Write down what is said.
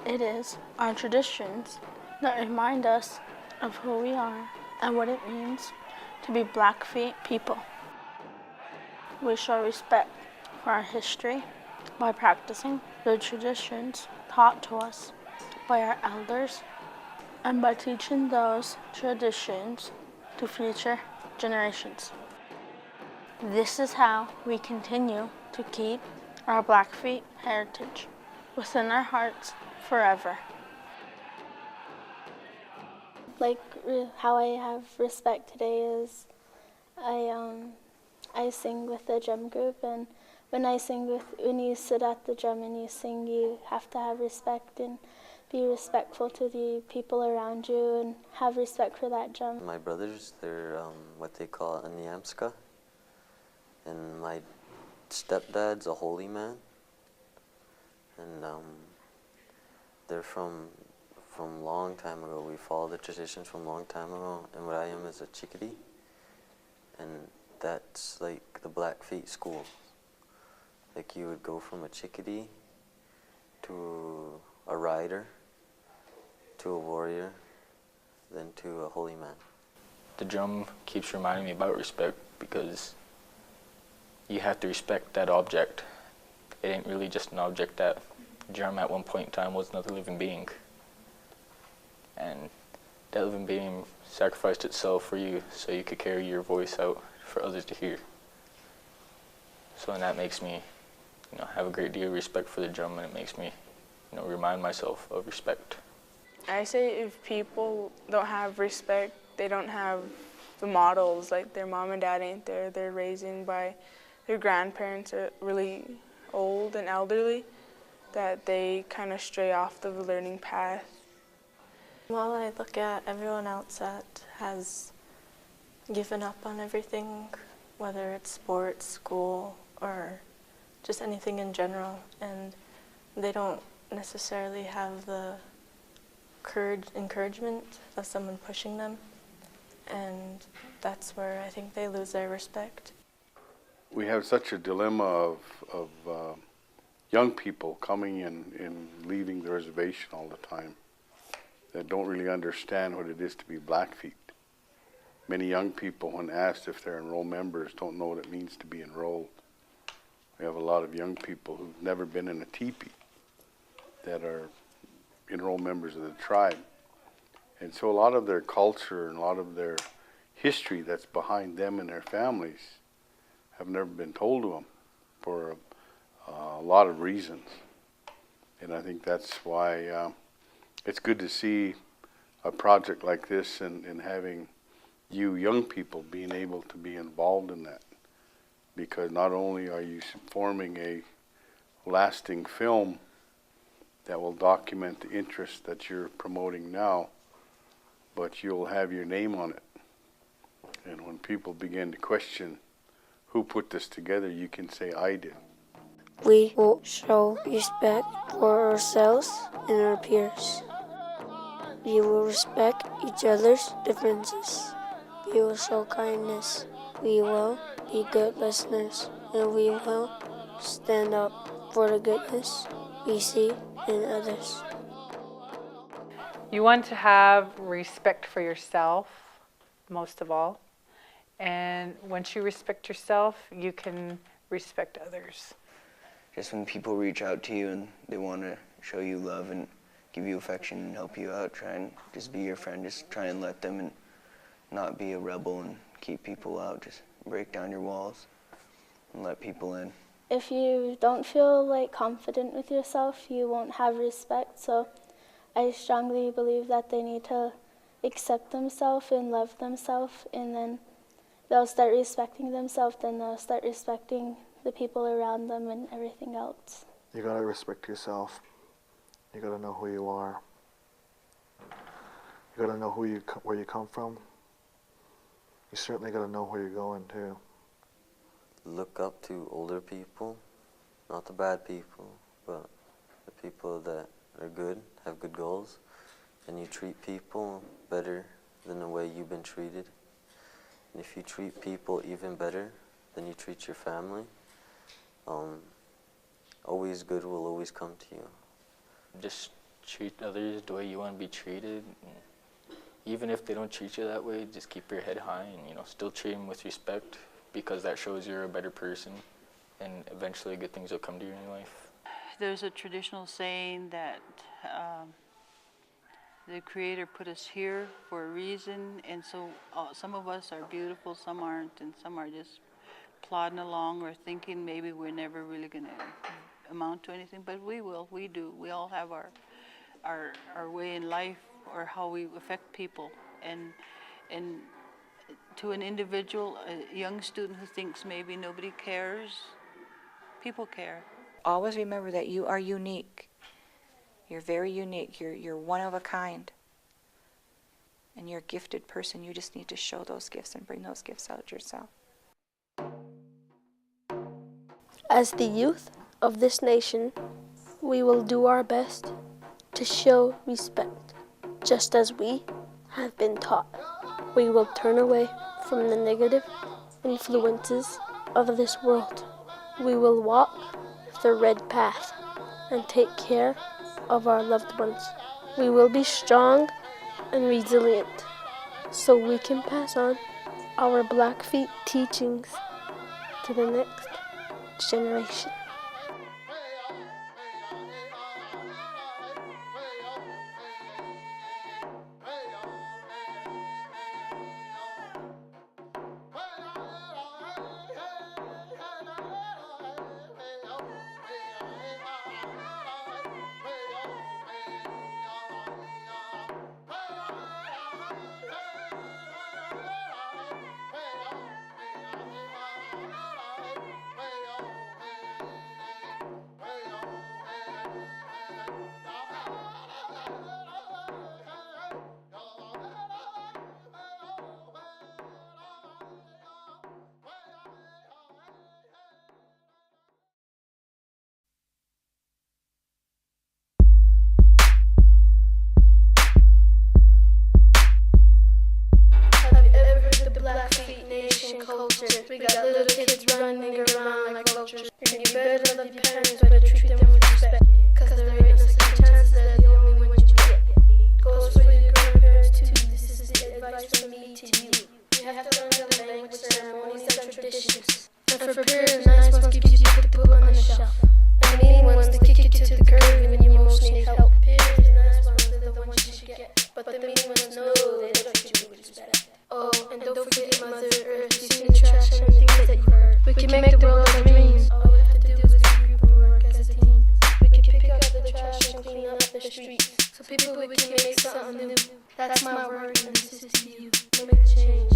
It is our traditions that remind us of who we are and what it means to be Blackfeet people. We show respect for our history by practicing the traditions taught to us by our elders and by teaching those traditions to future generations. This is how we continue to keep our Blackfeet heritage within our hearts forever. Like how I have respect today is I sing with the drum group, and when you sit at the drum and you sing, you have to have respect and be respectful to the people around you and have respect for that drum. My brothers, they're what they call a Niamska, and my stepdad's a holy man, and they're from long time ago. We follow the traditions from long time ago, and what I am is a chickadee, and that's like the Blackfeet school. Like you would go from a chickadee to a rider, to a warrior, then to a holy man. The drum keeps reminding me about respect because you have to respect that object. It ain't really just an object. That drum at one point in time was another living being. And that living being sacrificed itself for you so you could carry your voice out for others to hear. So and that makes me, have a great deal of respect for the drum, and it makes me, remind myself of respect. I say if people don't have respect, they don't have the models, like their mom and dad ain't there, they're raising by their grandparents are really old and elderly, that they kind of stray off the learning path. Well, I look at everyone else that has given up on everything, whether it's sports, school, or just anything in general, and they don't necessarily have the encouragement of someone pushing them, and that's where I think they lose their respect. We have such a dilemma of young people coming in and leaving the reservation all the time that don't really understand what it is to be Blackfeet. Many young people, when asked if they're enrolled members, don't know what it means to be enrolled. We have a lot of young people who've never been in a teepee that are enrolled members of the tribe. And so a lot of their culture and a lot of their history that's behind them and their families have never been told to them for a lot of reasons. And I think that's why it's good to see a project like this and having you young people being able to be involved in that. Because not only are you forming a lasting film that will document the interests that you're promoting now, but you'll have your name on it. And when people begin to question who put this together, you can say, I did. We will show respect for ourselves and our peers. We will respect each other's differences. We will show kindness. We will be good listeners, and we will stand up for the goodness we see in others. You want to have respect for yourself, most of all. And once you respect yourself, you can respect others. Just when people reach out to you and they want to show you love and give you affection and help you out, try and just be your friend. Just try and let them and not be a rebel and keep people out. Just break down your walls and let people in. If you don't feel confident with yourself, you won't have respect. So I strongly believe that they need to accept themselves and love themselves, and then they'll start respecting themselves, then they'll start respecting the people around them and everything else. You gotta respect yourself. You gotta know who you are. You gotta know where you come from. You certainly gotta know where you're going too. Look up to older people, not the bad people, but the people that are good, have good goals, and you treat people better than the way you've been treated. And if you treat people even better than you treat your family, always good will always come to you. Just treat others the way you want to be treated. And even if they don't treat you that way, just keep your head high and, you know, still treat them with respect, because that shows you're a better person, and eventually good things will come to you in your life. There's a traditional saying that the Creator put us here for a reason, and so some of us are beautiful, some aren't, and some are just plodding along or thinking maybe we're never really going to amount to anything, but we will, we do. We all have our way in life, or how we affect people, and to an individual, a young student who thinks maybe nobody cares, people care. Always remember that you are unique. You're very unique. You're one of a kind. And you're a gifted person. You just need to show those gifts and bring those gifts out yourself. As the youth of this nation, we will do our best to show respect, just as we have been taught. We will turn away from the negative influences of this world. We will walk the red path and take care of our loved ones. We will be strong and resilient, so we can pass on our Blackfeet teachings to the next generation. Blackfeet Nation culture. We got little kids running around like vultures. And you better love your parents, better treat them with respect. Cause there ain't no second chances, they're the only ones you get. Goes for your grandparents too, this is the advice from me to you. You have to learn the language, ceremonies, and traditions. And for peers, nice ones keep you put on the shelf. And the mean ones to kick you to the curb when you most need help. Peers, nice ones, they're the ones you should get. But the mean ones know they don't treat you with respect. Oh, and don't forget Mother Earth. You've seen the trash and the things that you heard. We can make the world our dreams. All we have to do is regroup and work as a team. We can pick up the trash and clean up the streets, so people we can make something new. That's my word, and this is to you. We'll make change.